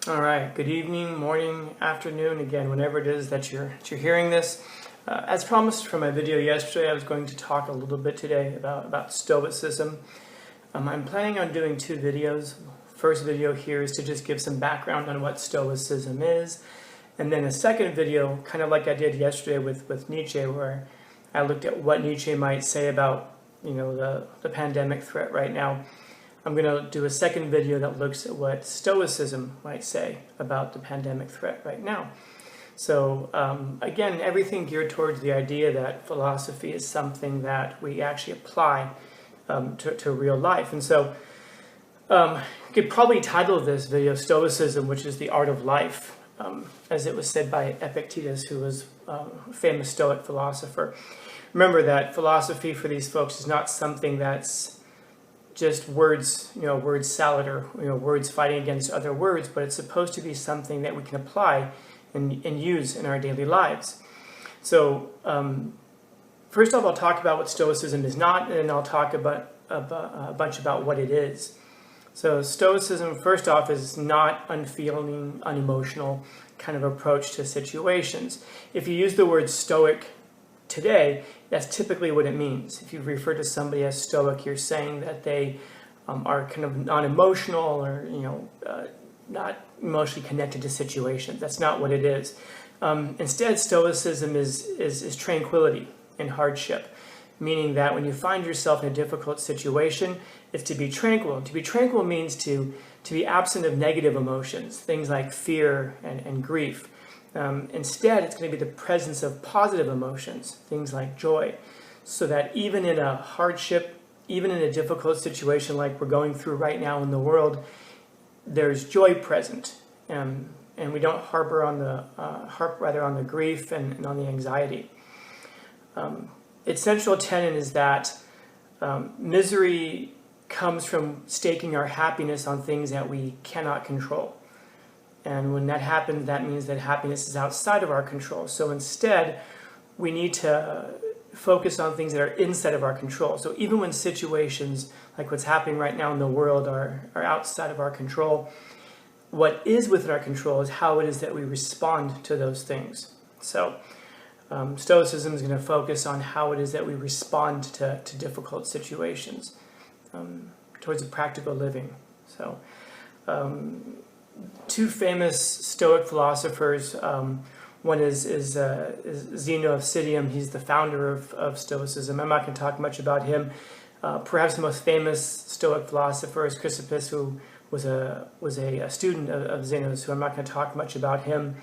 All right, good evening, morning, afternoon, again, whenever it is that you're hearing this. As promised from my video yesterday, I was going to talk a little bit today about Stoicism. I'm planning on doing two videos. First video here is to just give some background on what Stoicism is, and then a second video, kind of like I did yesterday with Nietzsche, where I looked at what Nietzsche might say about the pandemic threat right now. I'm going to do a second video that looks at what Stoicism might say about the pandemic threat right now. So again, everything geared towards the idea that philosophy is something that we actually apply to real life. And so you could probably title this video Stoicism, which is the art of life, as it was said by Epictetus, who was a famous Stoic philosopher. Remember that philosophy for these folks is not something that's just words, word salad, or words fighting against other words, but it's supposed to be something that we can apply and use in our daily lives. So first off, I'll talk about what Stoicism is not, and then I'll talk about a bunch about what it is. So Stoicism, first off, is not unfeeling, unemotional kind of approach to situations. If you use the word Stoic today, that's typically what it means. If you refer to somebody as Stoic, you're saying that they are kind of non-emotional or not emotionally connected to situations. That's not what it is. Instead, Stoicism is tranquility in hardship, meaning that when you find yourself in a difficult situation, it's to be tranquil. To be tranquil means to be absent of negative emotions, things like fear and grief. Instead, it's going to be the presence of positive emotions, things like joy, so that even in a hardship, even in a difficult situation like we're going through right now in the world, there's joy present, and we don't harp on the grief and on the anxiety. Its central tenet is that misery comes from staking our happiness on things that we cannot control. And when that happens, that means that happiness is outside of our control. So instead, we need to focus on things that are inside of our control. So even when situations like what's happening right now in the world are outside of our control, what is within our control is how it is that we respond to those things. So Stoicism is going to focus on how it is that we respond to difficult situations, towards a practical living. So two famous Stoic philosophers. One is Zeno of Citium. He's the founder of Stoicism. I'm not going to talk much about him. Perhaps the most famous Stoic philosopher is Chrysippus, who was a student of Zeno's, who I'm not going to talk much about him.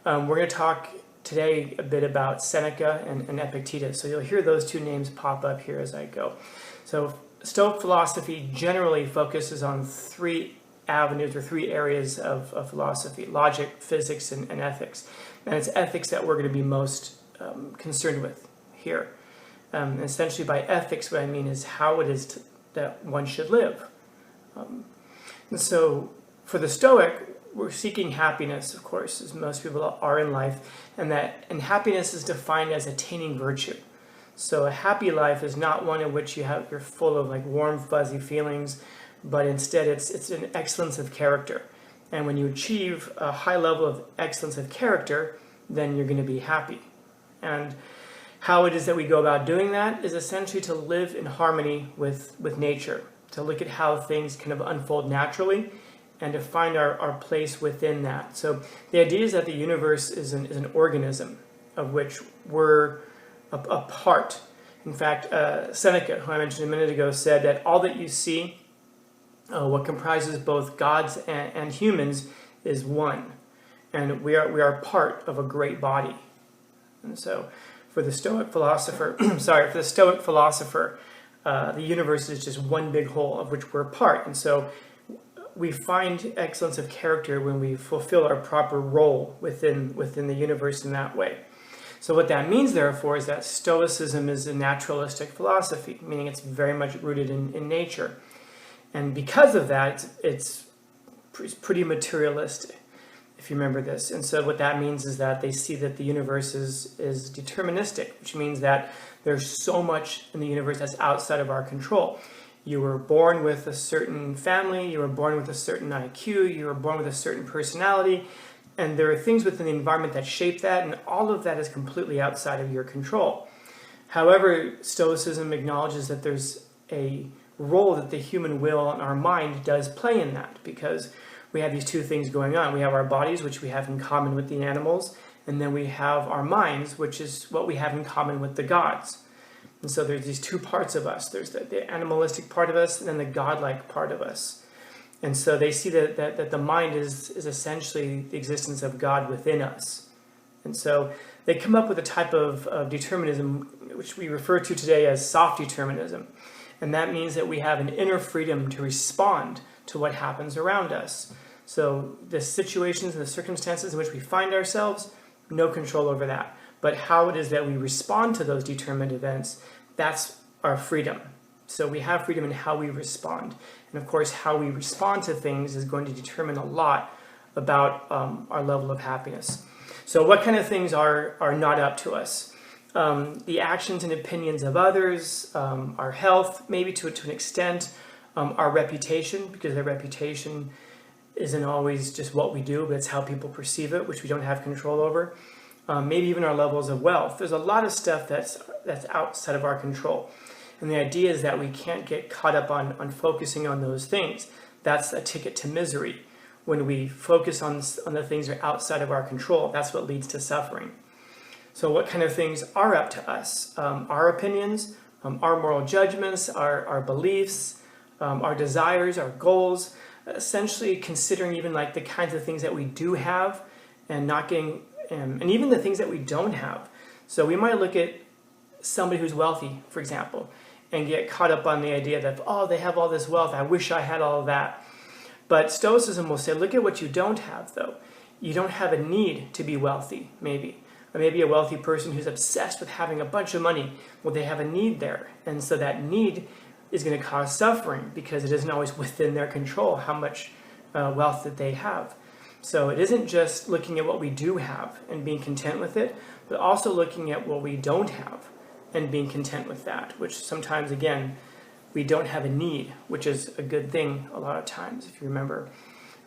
We're going to talk today a bit about Seneca and Epictetus. So you'll hear those two names pop up here as I go. So Stoic philosophy generally focuses on three avenues or three areas of philosophy: logic, physics, and ethics. And it's ethics that we're going to be most concerned with here. Essentially by ethics, what I mean is how it is that one should live. And so for the Stoic, we're seeking happiness, of course, as most people are in life, and happiness is defined as attaining virtue. So a happy life is not one in which you're full of like warm, fuzzy feelings, but instead it's an excellence of character. And when you achieve a high level of excellence of character, then you're going to be happy. And how it is that we go about doing that is essentially to live in harmony with nature, to look at how things kind of unfold naturally, and to find our place within that. So the idea is that the universe is an organism of which we're a part. In fact, Seneca, who I mentioned a minute ago, said that all that you see, what comprises both gods and humans, is one, and we are part of a great body. And so, for the Stoic philosopher, the universe is just one big whole of which we're a part. And so, we find excellence of character when we fulfill our proper role within the universe in that way. So what that means, therefore, is that Stoicism is a naturalistic philosophy, meaning it's very much rooted in nature. And because of that, it's pretty materialistic, if you remember this. And so what that means is that they see that the universe is deterministic, which means that there's so much in the universe that's outside of our control. You were born with a certain family, you were born with a certain IQ, you were born with a certain personality, and there are things within the environment that shape that, and all of that is completely outside of your control. However, Stoicism acknowledges that there's a role that the human will and our mind does play in that, because we have these two things going on. We have our bodies, which we have in common with the animals, and then we have our minds, which is what we have in common with the gods. And so there's these two parts of us. There's the animalistic part of us and then the godlike part of us. And so they see that the mind is essentially the existence of God within us. And so they come up with a type of determinism, which we refer to today as soft determinism. And that means that we have an inner freedom to respond to what happens around us. So the situations and the circumstances in which we find ourselves, no control over that. But how it is that we respond to those determined events, that's our freedom. So we have freedom in how we respond. And of course, how we respond to things is going to determine a lot about our level of happiness. So what kind of things are not up to us? The actions and opinions of others, our health, maybe to an extent, our reputation, because their reputation isn't always just what we do, but it's how people perceive it, which we don't have control over. Maybe even our levels of wealth. There's a lot of stuff that's outside of our control. And the idea is that we can't get caught up on focusing on those things. That's a ticket to misery. When we focus on the things that are outside of our control, that's what leads to suffering. So what kind of things are up to us? Our opinions, our moral judgments, our beliefs, our desires, our goals, essentially considering even like the kinds of things that we do have and not getting, and even the things that we don't have. So we might look at somebody who's wealthy, for example, and get caught up on the idea that, oh, they have all this wealth, I wish I had all of that. But Stoicism will say, look at what you don't have, though. You don't have a need to be wealthy, maybe. Or maybe a wealthy person who's obsessed with having a bunch of money. Well, they have a need there. And so that need is going to cause suffering because it isn't always within their control how much wealth that they have. So it isn't just looking at what we do have and being content with it, but also looking at what we don't have and being content with that, which sometimes, again, we don't have a need, which is a good thing a lot of times, if you remember.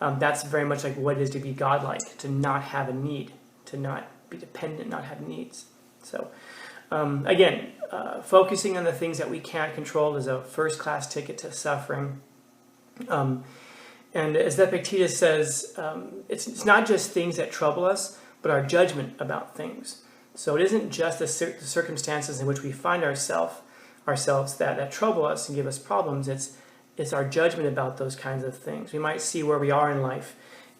That's very much like what it is to be godlike, to not have a need, to not be dependent, not have needs. So again, focusing on the things that we can't control is a first-class ticket to suffering. And as Epictetus says, it's not just things that trouble us, but our judgment about things. So it isn't just the circumstances in which we find ourselves that trouble us and give us problems. It's our judgment about those kinds of things. We might see where we are in life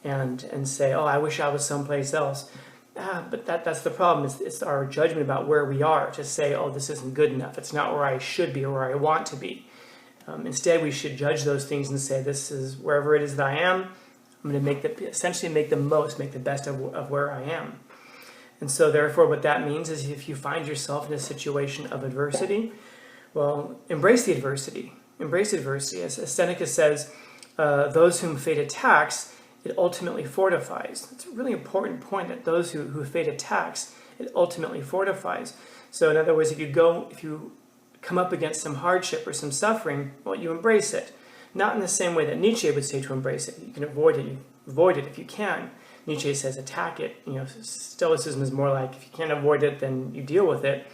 and say, oh, I wish I was someplace else. But that's the problem. It's our judgment about where we are to say, oh, this isn't good enough. It's not where I should be or where I want to be. Instead, we should judge those things and say, this is wherever it is that I am. I'm going to essentially make the best of where I am. And so therefore what that means is if you find yourself in a situation of adversity, well, embrace the adversity. Embrace adversity. As Seneca says, those whom fate attacks, it ultimately fortifies. It's a really important point that those who fate attacks, it ultimately fortifies. So in other words, if you come up against some hardship or some suffering, well, you embrace it. Not in the same way that Nietzsche would say to embrace it. You can avoid it. You avoid it if you can. Nietzsche says attack it. Stoicism is more like if you can't avoid it, then you deal with it.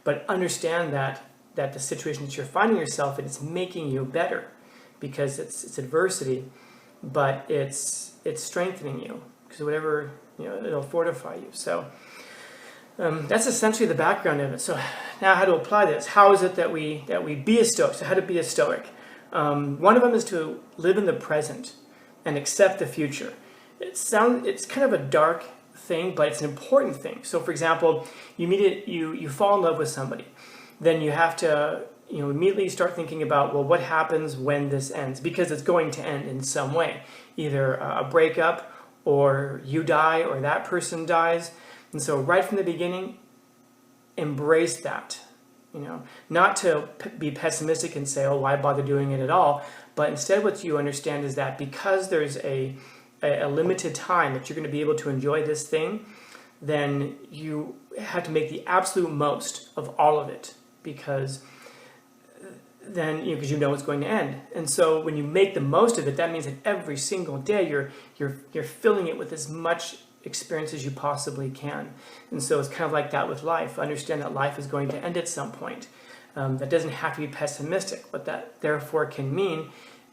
But understand that the situation that you're finding yourself in is making you better because it's adversity, but it's strengthening you because whatever, it'll fortify you. So that's essentially the background of it. So now how to apply this? How is it that we be a Stoic? So how to be a Stoic? One of them is to live in the present and accept the future. It's kind of a dark thing, but it's an important thing. So for example, you fall in love with somebody. Then you have to immediately start thinking about, well, what happens when this ends? Because it's going to end in some way. Either a breakup, or you die, or that person dies. And so right from the beginning, embrace that. Not to be pessimistic and say, oh, why bother doing it at all? But instead what you understand is that because there's a limited time that you're going to be able to enjoy this thing, then you have to make the absolute most of all of it. Because then because you know it's going to end. And so when you make the most of it, that means that every single day you're filling it with as much experience as you possibly can. And so it's kind of like that with life. Understand that life is going to end at some point. That doesn't have to be pessimistic. What that therefore can mean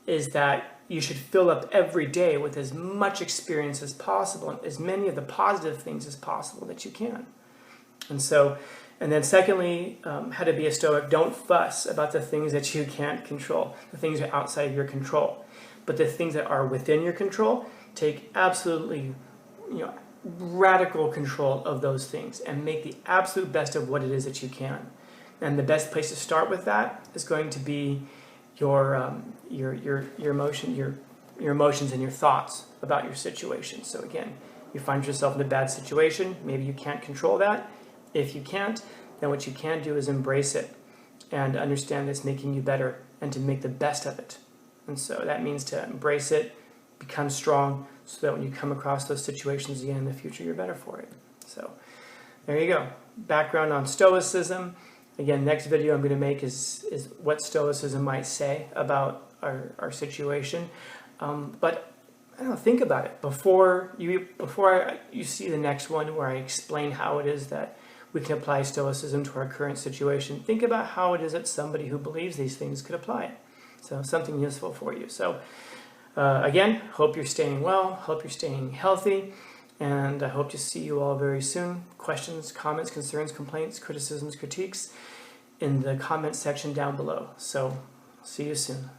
is that you should fill up every day with as much experience as possible, and as many of the positive things as possible that you can. And then secondly, how to be a Stoic: don't fuss about the things that you can't control. The things that are outside of your control. But the things that are within your control, take absolutely, radical control of those things and make the absolute best of what it is that you can. And the best place to start with that is going to be your emotions and your thoughts about your situation. So again, you find yourself in a bad situation, maybe you can't control that. If you can't, then what you can do is embrace it and understand it's making you better and to make the best of it. And so that means to embrace it, become strong, so that when you come across those situations again in the future, you're better for it. So there you go. Background on Stoicism. Again, next video I'm going to make is what Stoicism might say about our situation. But I don't know, think about it before you see the next one where I explain how it is that we can apply Stoicism to our current situation. Think about how it is that somebody who believes these things could apply it. So something useful for you. So again, hope you're staying well, hope you're staying healthy, and I hope to see you all very soon. Questions, comments, concerns, complaints, criticisms, critiques in the comments section down below. So see you soon.